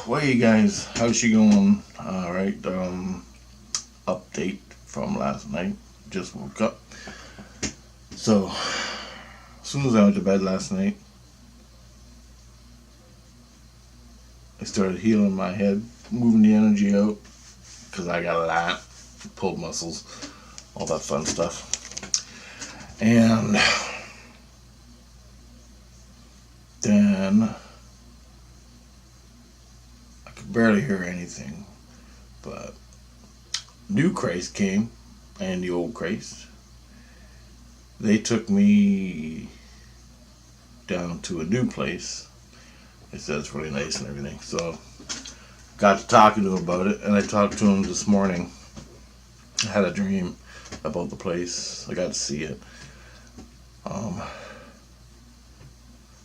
Well, you guys, how's she going? Alright, update from last night. Just woke up. So, as soon as I went to bed last night, I started healing my head, moving the energy out, because I got a lot, pulled muscles, all that fun stuff. And then I could barely hear anything, but new Christ came and the old Christ. They took me down to a new place. They said it's really nice and everything. So got to talking to him about it, and I talked to him this morning. I had a dream about the place. I got to see it.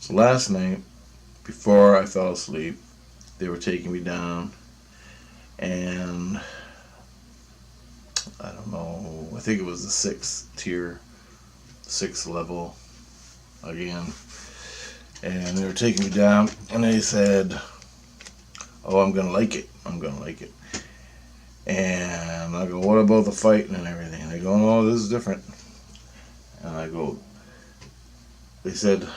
So last night, before I fell asleep, they were taking me down, and I don't know, I think it was the sixth tier, sixth level again. And they were taking me down, and they said, "Oh, I'm gonna like it. I'm gonna like it." And I go, "What about the fighting and everything?" And they go, "Oh, this is different." And I go, they said, I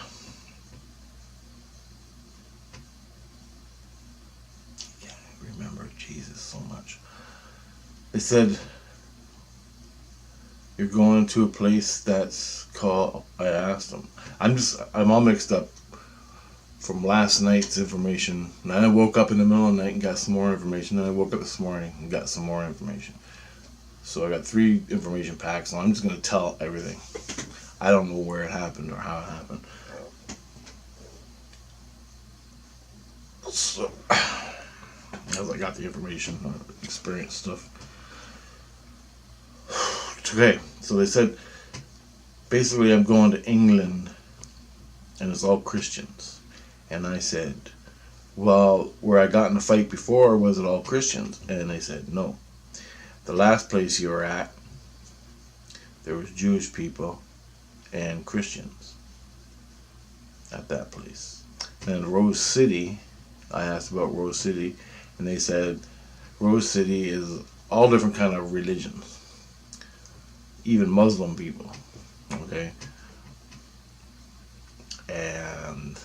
can't remember Jesus so much. They said, "You're going to a place that's called," I asked them. I'm all mixed up from last night's information. And then I woke up in the middle of the night and got some more information. Then I woke up this morning and got some more information. So I got 3 information packs, and I'm just going to tell everything. I don't know where it happened or how it happened. So, as I got the information, experience stuff. Okay, so they said, basically I'm going to England, and it's all Christians. And I said, well, where I got in a fight before, was it all Christians? And they said, no. The last place you were at, there was Jewish people and Christians at that place. And Rose City, I asked about Rose City, and they said Rose City is all different kind of religions, even Muslim people, okay? And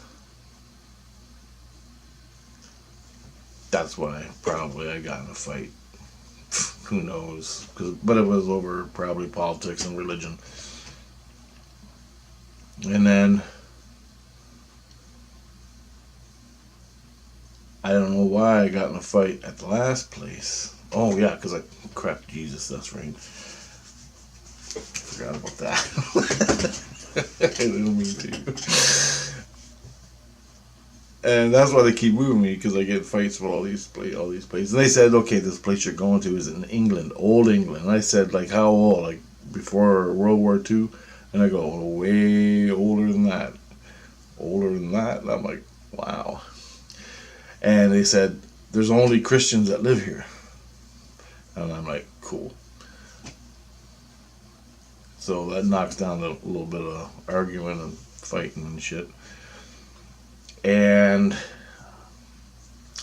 that's why probably I got in a fight. Who knows? But it was over probably politics and religion. And then I don't know why I got in a fight at the last place. Oh yeah, because I crapped Jesus. That's right. Forgot about that. I didn't mean to. And that's why they keep moving me, because I get fights with all these places. And they said, okay, this place you're going to is in England, old England. And I said, like, how old? Like, before World War II? And I go, oh, way older than that. Older than that? And I'm like, wow. And they said, there's only Christians that live here. And I'm like, cool. So that knocks down a little bit of arguing and fighting and shit. And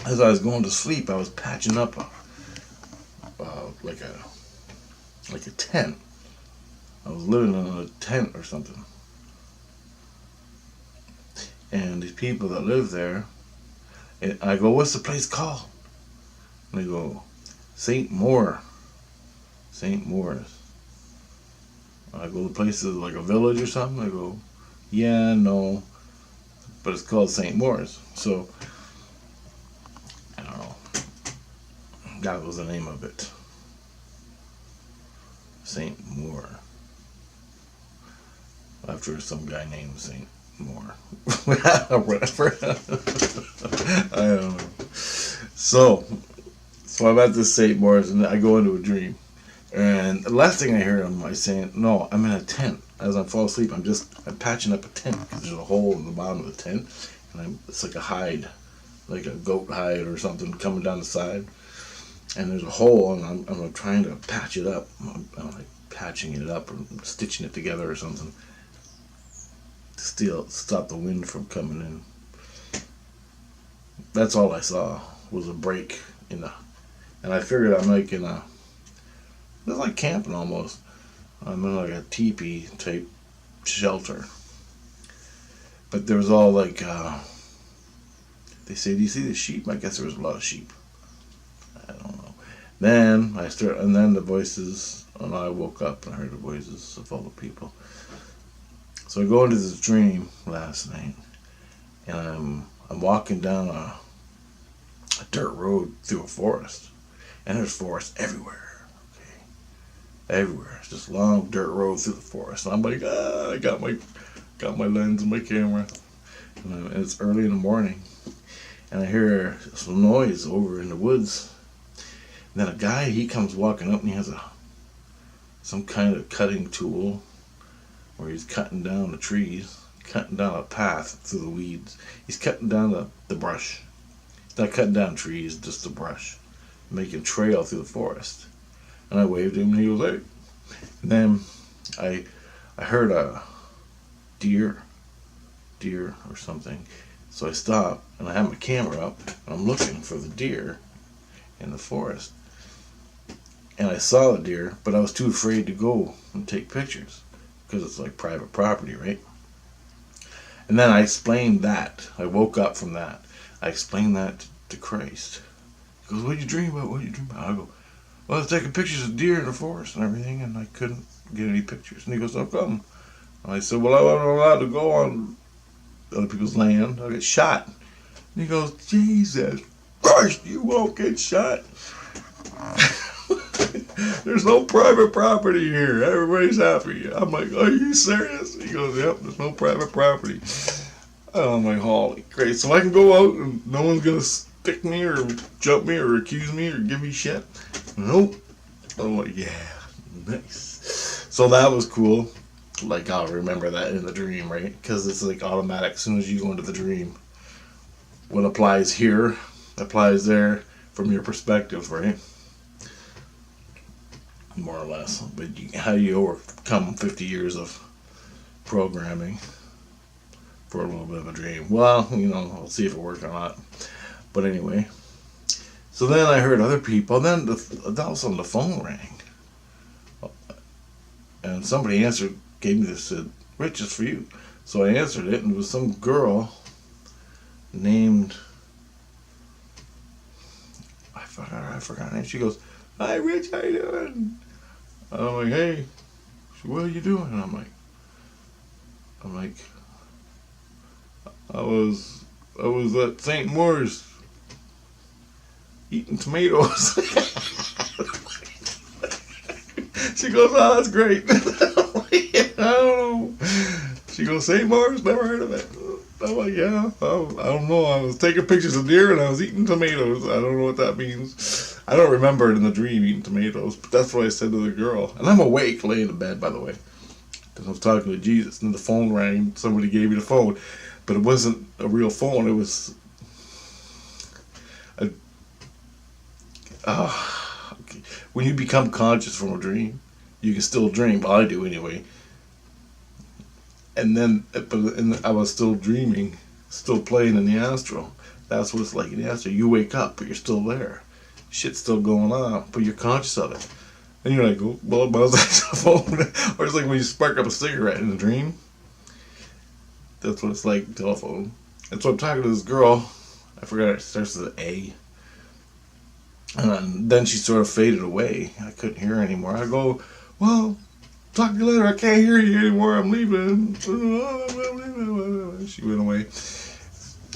as I was going to sleep, I was patching up like a tent. I was living in a tent or something. And these people that live there, and I go, "What's the place called?" And they go, St. Maur. St. Maur's. I go, "The place is like a village or something?" I go, "Yeah, no. But it's called St. Maur's." So, I don't know. That was the name of it. St. Maur. After some guy named St. Maur. Whatever. I don't know. So I'm at this St. Maur's, and I go into a dream. And the last thing I hear him, I saying, "No, I'm in a tent." As I fall asleep, I'm patching up a tent, because there's a hole in the bottom of the tent, and it's like a hide, like a goat hide or something coming down the side, and there's a hole, and I'm trying to patch it up. I'm like patching it up or stitching it together or something to stop the wind from coming in. That's all I saw was a break in the, and I figured I'm like in a, it was like camping almost. I'm in like a teepee type shelter. But there was all like, they say, do you see the sheep? I guess there was a lot of sheep. I don't know. Then and then the voices, and I woke up and I heard the voices of other people. So I go into this dream last night, and I'm walking down a dirt road through a forest, and there's forest everywhere. Okay, everywhere. It's just long dirt road through the forest. And I'm like, I got my lens and my camera, and it's early in the morning, and I hear some noise over in the woods. And then a guy, he comes walking up, and he has some kind of cutting tool, where he's cutting down the trees, cutting down a path through the weeds. He's cutting down the brush. He's not cutting down trees, just the brush, making a trail through the forest. And I waved him, and he was like, and then I heard a deer or something. So I stopped, and I have my camera up, and I'm looking for the deer in the forest. And I saw the deer, but I was too afraid to go and take pictures, because it's like private property, right? And then I explained that. I woke up from that. I explained that to Christ. He goes, what did you dream about? What did you dream about? I go, well, I was taking pictures of deer in the forest and everything, and I couldn't get any pictures. And he goes, how come? And I said, well, I wasn't allowed to go on other people's land. I get shot. And he goes, Jesus Christ, you won't get shot. There's no private property here. Everybody's happy. I'm like, are you serious? He goes, yep, there's no private property. I'm like, holy great. So I can go out and no one's going to stick me or jump me or accuse me or give me shit? Nope. I'm like, yeah, nice. So that was cool. Like, I'll remember that in the dream, right? Because it's like automatic as soon as you go into the dream. What applies here applies there from your perspective, right? More or less. But how do you overcome 50 years of programming for a little bit of a dream? Well, I'll see if it worked or not. But anyway. So then I heard other people. Then all of a sudden the phone rang. And somebody answered, gave me this, said, Rich, it's for you. So I answered it, and it was some girl named, I forgot her name. She goes, hi, Rich, how you doing? I'm like, hey, what are you doing? And I'm like, I was at St. Moore's eating tomatoes. She goes, oh, that's great. I don't know. She goes, St. Moore's, never heard of it. I'm like, yeah, I don't know. I was taking pictures of deer and I was eating tomatoes. I don't know what that means. I don't remember it in the dream eating tomatoes, but that's what I said to the girl. And I'm awake, laying in bed, by the way, because I was talking to Jesus. And the phone rang. Somebody gave me the phone, but it wasn't a real phone. It was okay. When you become conscious from a dream, you can still dream. Well, I do anyway. And then, I was still dreaming, still playing in the astral. That's what it's like in the astral. You wake up, but you're still there. Shit's still going on, but you're conscious of it. And you're like, oh, well, buzz the phone. Or it's like when you spark up a cigarette in a dream. That's what it's like, telephone. And so I'm talking to this girl. I forgot it starts with an A. And then she sort of faded away. I couldn't hear her anymore. I go, well, talk to you later. I can't hear you anymore. I'm leaving. She went away.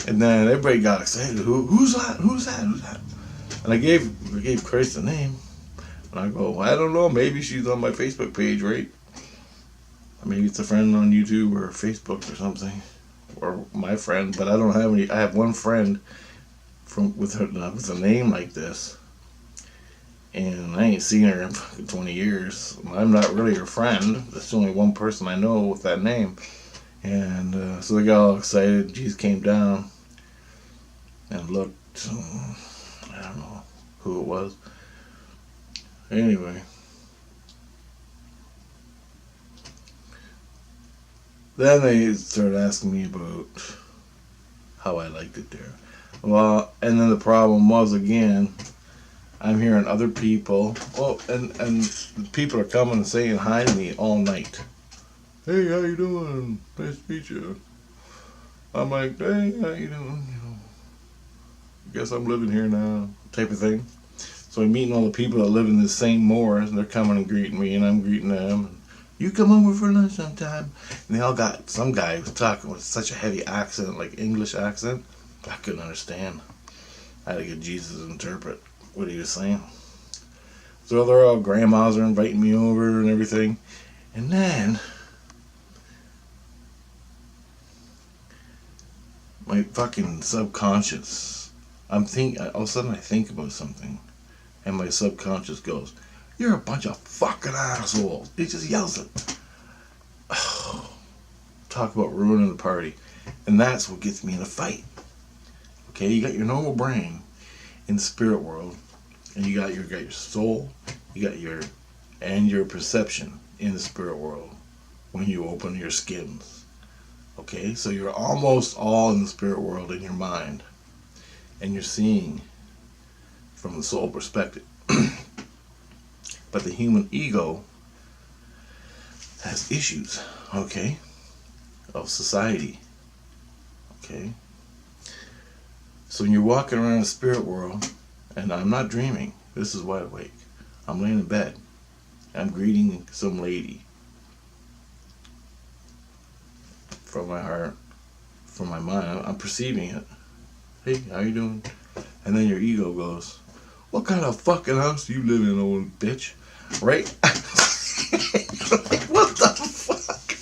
And then everybody got excited. Who's that? Who's that? And I gave Christ a name. And I go, I don't know. Maybe she's on my Facebook page, right? Or maybe it's a friend on YouTube or Facebook or something. Or my friend. But I don't have any. I have one friend with a name like this. And I ain't seen her in fucking 20 years. I'm not really her friend. There's only one person I know with that name. And so they got all excited. Jesus came down and looked. I don't know who it was. Anyway. Then they started asking me about how I liked it there. Well, and then the problem was again, I'm hearing other people. Oh, and people are coming and saying hi to me all night. Hey, how you doing? Nice to meet you. I'm like, hey, how you doing? Guess I'm living here now, type of thing. So I'm meeting all the people that live in the same moor, and they're coming and greeting me, and I'm greeting them. You come over for lunch sometime. And they all got, some guy was talking with such a heavy accent, like English accent, I couldn't understand. I had to get Jesus to interpret what he was saying. So they're all, grandmas are inviting me over and everything. And then my fucking subconscious, all of a sudden I think about something, and my subconscious goes, "You're a bunch of fucking assholes." It just yells it. Talk about ruining the party. And that's what gets me in a fight. Okay, you got your normal brain in the spirit world, and you got your soul, and your perception in the spirit world when you open your skins. Okay, so you're almost all in the spirit world in your mind, and you're seeing from the soul perspective. But the human ego has issues, okay, of society, okay. So when you're walking around the spirit world, and I'm not dreaming, this is wide awake. I'm laying in bed. I'm greeting some lady from my heart, from my mind. I'm perceiving it. Hey, how you doing? And then your ego goes, "What kind of fucking house do you live in, old bitch?" Right? What the fuck?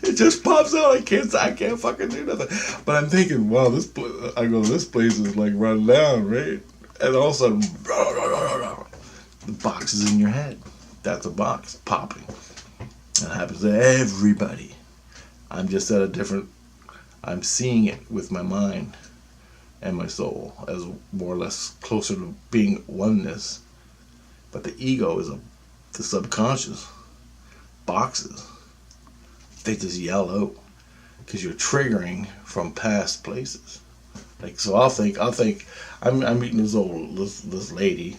It just pops out. I can't fucking do nothing. But I'm thinking, wow, this place is like run down, right? And all of a sudden, the box is in your head. That's a box popping. That happens to everybody. I'm just at a different, I'm seeing it with my mind and my soul as more or less closer to being oneness. But the ego is the subconscious boxes. They just yell out because you're triggering from past places. Like, so I'll think I'm meeting this lady,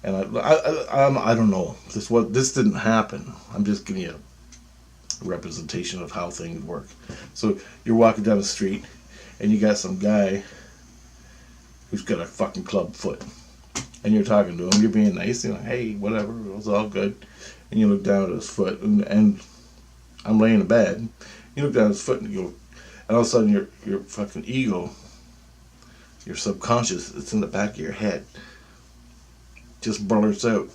and I don't know this didn't happen. I'm just giving you a representation of how things work. So you're walking down the street, and you got some guy who's got a fucking club foot, and you're talking to him. You're being nice. You're like, hey, whatever, it's all good. And you look down at his foot, and I'm laying in bed. You look down at his foot, and you go, and all of a sudden your fucking ego, your subconscious, it's in the back of your head, just blurts out,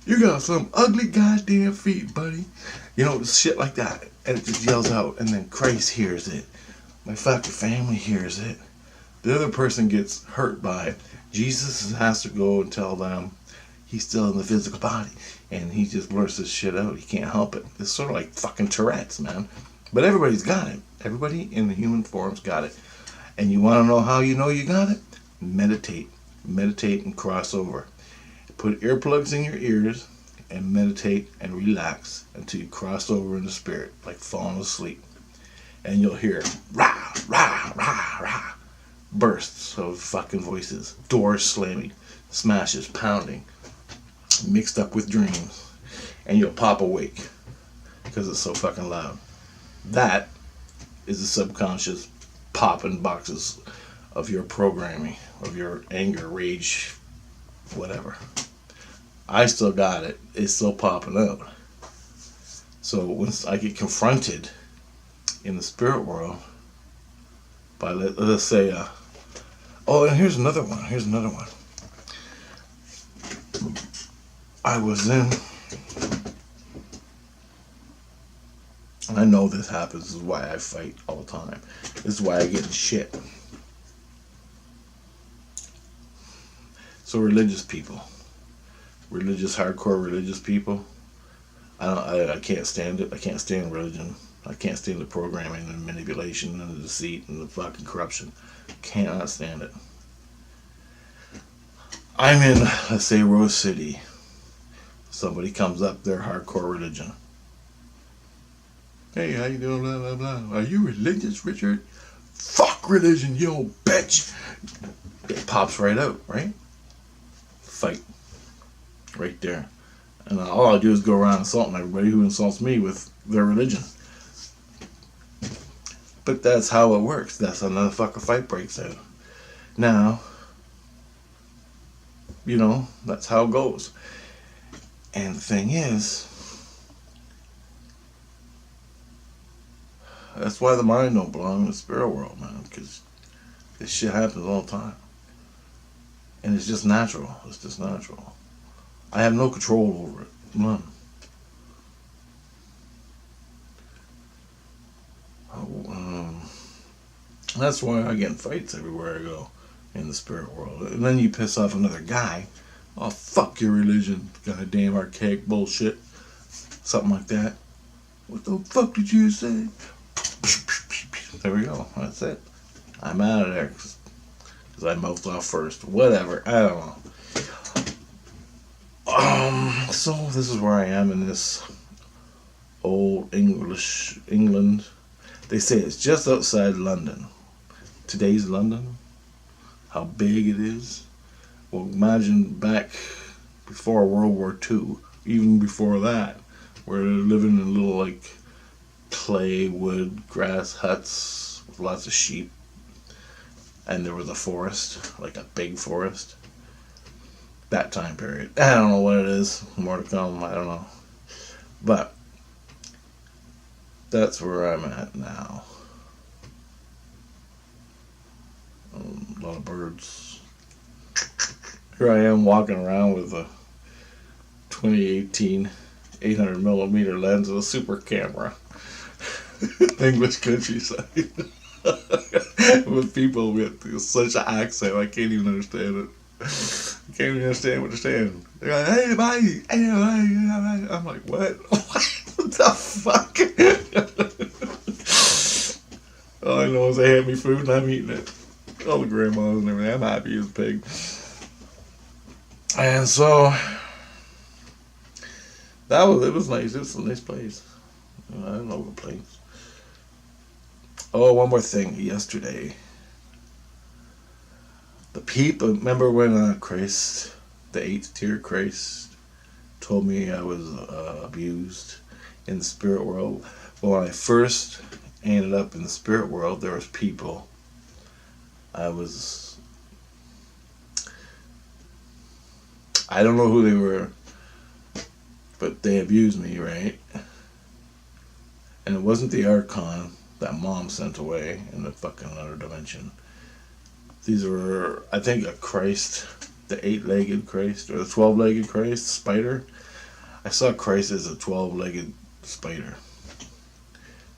"You got some ugly goddamn feet, buddy." You know, shit like that. And it just yells out, and then Christ hears it. My fucking family hears it. The other person gets hurt by it. Jesus has to go and tell them he's still in the physical body. And he just blurts this shit out. He can't help it. It's sort of like fucking Tourette's, man. But everybody's got it. Everybody in the human form's got it. And you want to know how you know you got it? Meditate. Meditate and cross over. Put earplugs in your ears and meditate and relax until you cross over in the spirit, like falling asleep. And you'll hear rah, rah, rah, rah, bursts of fucking voices, doors slamming, smashes, pounding, mixed up with dreams. And you'll pop awake because it's so fucking loud. That is the subconscious popping boxes of your programming, of your anger, rage, whatever. I still got it. It's still popping out. So once I get confronted in the spirit world by, let's say, oh, and here's another one. I was in, I know this happens. This is why I fight all the time. This is why I get in shit. So religious people, hardcore religious people, I can't stand it. I can't stand religion. I can't stand the programming and the manipulation and the deceit and the fucking corruption. Cannot stand it. I'm in, let's say, Rose City. Somebody comes up, they're hardcore religion. Hey, how you doing? Blah, blah, blah. Are you religious, Richard? Fuck fuck religion, you old bitch. It pops right out, right? Fight. Right there. And all I do is go around insulting everybody who insults me with their religion. But that's how it works. That's how another fucking fight breaks out. Now, you know, that's how it goes. And the thing is, that's why the mind don't belong in the spirit world, man. Because this shit happens all the time. And it's just natural. It's just natural. I have no control over it. None. That's why I get in fights everywhere I go in the spirit world. And then you piss off another guy. Oh, fuck your religion. Goddamn archaic bullshit. Something like that. What the fuck did you say? There we go. That's it. I'm out of there. Because I mouthed off first. Whatever. I don't know. So this is where I am in this old England. They say it's just outside London. Today's London. How big it is. Well, imagine back before World War II, even before that, where they're living in little like clay, wood, grass huts with lots of sheep, and there was a forest, like a big forest. That time period. I don't know what it is. More to come. I don't know. But that's where I'm at now. A lot of birds. Here I am walking around with a 2018 800mm lens and a super camera. English countryside. With people with such an accent, I can't even understand it. I can't even understand what they're saying. They're like, hey, buddy, hey, buddy. I'm like, what? What the fuck? All I know is they hand me food and I'm eating it. All the grandmas and everything. I'm happy as a pig. And so, it was nice. It was a nice place. I don't know what place. Oh, one more thing. Yesterday, the people, remember when Christ, the 8th tier Christ, told me I was abused in the spirit world? Well, when I first ended up in the spirit world, there was people. I don't know who they were, but they abused me, right? And it wasn't the Archon that Mom sent away in the fucking other dimension. These were, I think, a Christ, the 8-legged Christ, or the 12-legged Christ, spider. I saw Christ as a 12-legged spider.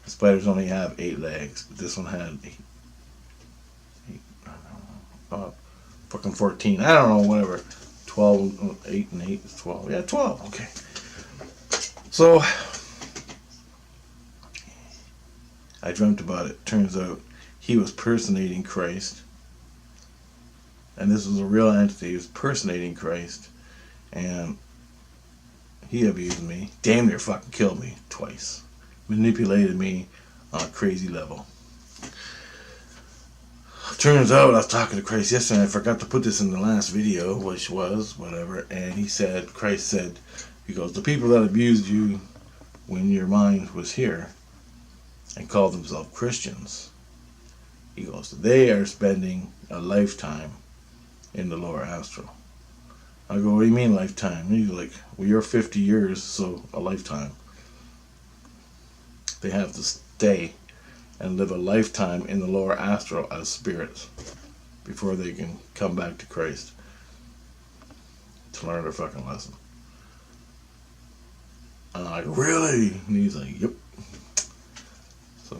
The spiders only have 8 legs, but this one had 8. Fucking 14. I don't know, whatever. 12, 8 and 8 is 12. Yeah, 12. Okay. So, I dreamt about it. Turns out he was personating Christ. And this was a real entity. He was personating Christ. And he abused me. Damn near fucking killed me twice. Manipulated me on a crazy level. Turns out I was talking to Christ yesterday. I forgot to put this in the last video, which was whatever. And he said, Christ said, he goes, the people that abused you when your mind was here and called themselves Christians, he goes, they are spending a lifetime in the lower astral. I go, what do you mean lifetime? And he's like, well, you're 50 years, so a lifetime. They have to stay and live a lifetime in the lower astral as spirits before they can come back to Christ to learn their fucking lesson. And I'm like, really? And he's like, yep. So,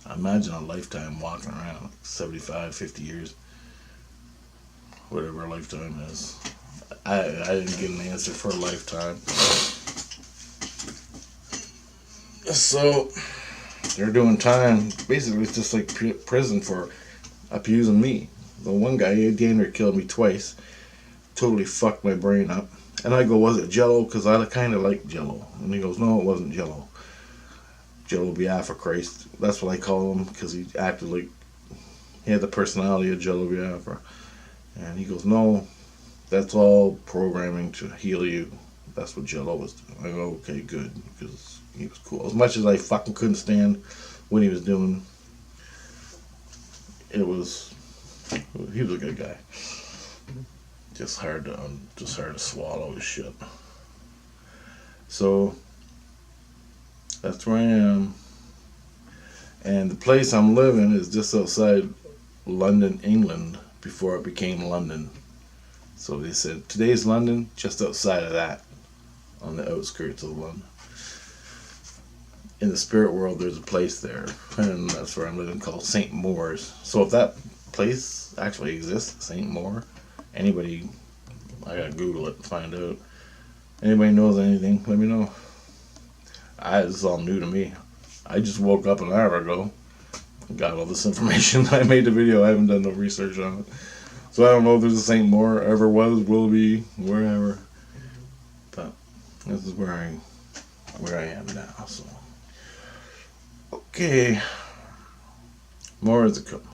I imagine a lifetime walking around, like 75, 50 years. Whatever a lifetime is. I didn't get an answer for a lifetime. So, they're doing time. Basically, it's just like prison for abusing me. The one guy, he damn near killed me twice. Totally fucked my brain up. And I go, was it Jello? Because I kind of like Jello. And he goes, no, it wasn't Jello. Jello Biafra Christ. That's what I call him because he acted like he had the personality of Jello Biafra. And he goes, no, that's all programming to heal you. That's what Jello was doing. I go, okay, good, because he was cool. As much as I fucking couldn't stand what he was doing, he was a good guy. Just hard to swallow his shit. So that's where I am, and the place I'm living is just outside London, England, before it became London. So they said today's London, just outside of that, on the outskirts of London. In the spirit world, there's a place there, and that's where I'm living, called St. Moors. So if that place actually exists, St. Moor, anybody, I gotta Google it and find out. Anybody knows anything, let me know. This is all new to me. I just woke up an hour ago and got all this information. I made the video, I haven't done no research on it. So I don't know if there's a St. Moor, ever was, will be, wherever. But this is where I am now, so. Okay. More is to come.